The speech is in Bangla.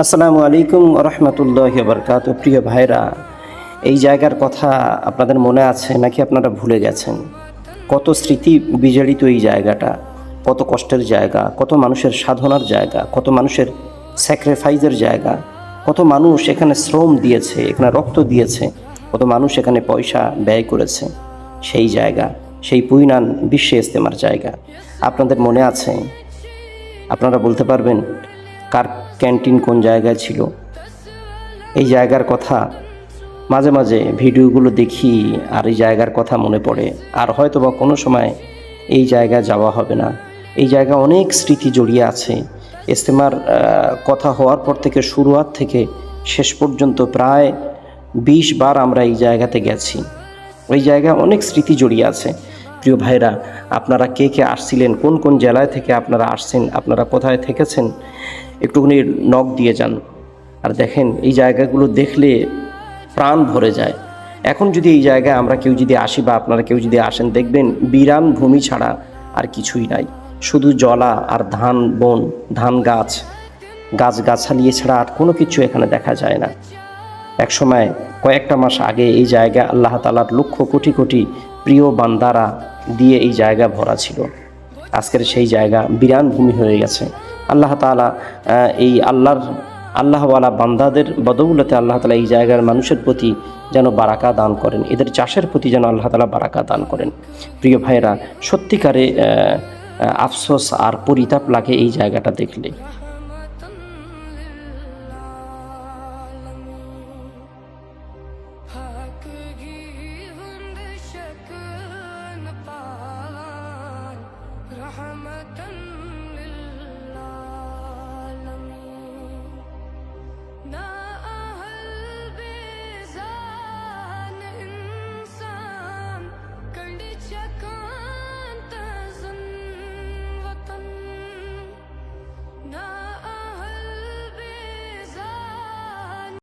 আসসালামু আলাইকুম রহমতুল্লাহি বারকাত। প্রিয় ভাইরা, এই জায়গার কথা আপনাদের মনে আছে নাকি আপনারা ভুলে গেছেন? কত স্মৃতি বিজড়িত এই জায়গাটা, কত কষ্টের জায়গা, কত মানুষের সাধনার জায়গা, কত মানুষের স্যাক্রিফাইসের জায়গা, কত মানুষ এখানে শ্রম দিয়েছে, এখানে রক্ত দিয়েছে, কত মানুষ এখানে পয়সা ব্যয় করেছে। সেই জায়গা, সেই পুইনান বিশ্ব ইজতেমার জায়গা আপনাদের মনে আছে? আপনারা বলতে পারবেন কার ক্যান্টিন কোন জায়গায় ছিল? এই জায়গার কথা মাঝে মাঝে ভিডিওগুলো দেখি আর এই জায়গার কথা মনে পড়ে। আর হয়তো বা কোনো সময় এই জায়গায় যাওয়া হবে না। এই জায়গা অনেক স্মৃতি জড়িয়ে আছে। ইজতেমার কথা হওয়ার পর থেকে শুরুয়াত থেকে শেষ পর্যন্ত প্রায় 20 বার আমরা এই জায়গাতে গেছি। ওই জায়গায় অনেক স্মৃতি জড়িয়ে আছে। প্রিয় ভাইরা, আপনারা কে কে আসছিলেন, কোন কোন জেলায় থেকে আপনারা আসছেন, আপনারা কোথায় থেকেছেন, একটুখানি নক দিয়ে যান। আর দেখেন, এই জায়গাগুলো দেখলে প্রাণ ভরে যায়। এখন যদি এই জায়গায় আমরা কেউ যদি আসি বা আপনারা কেউ যদি আসেন, দেখবেন বিরান ভূমি ছাড়া আর কিছুই নাই। শুধু জলা আর ধান বন, ধান গাছ, গাছগাছালি ছাড়া আর কোনো কিছু এখানে দেখা যায় না। একসময় কয়েকটা মাস আগে এই জায়গা আল্লাহ তাআলার লক্ষ কোটি কোটি প্রিয় বান্দারা দিয়ে এই জায়গা ভরা ছিল। আজকের সেই জায়গা বিরান ভূমি হয়ে গেছে। আল্লাহ তাআলা এই আল্লাহওয়ালা বান্দাদের বদৌলতে আল্লাহ তাআলা এই জায়গার মানুষের প্রতি যেন বারাকা দান করেন, এদের চাষের প্রতি যেন আল্লাহ তাআলা বারাকা দান করেন। প্রিয় ভাইয়েরা, সত্যিকারে আফসোস আর পরিতাপ লাগে এই জায়গাটা দেখলে।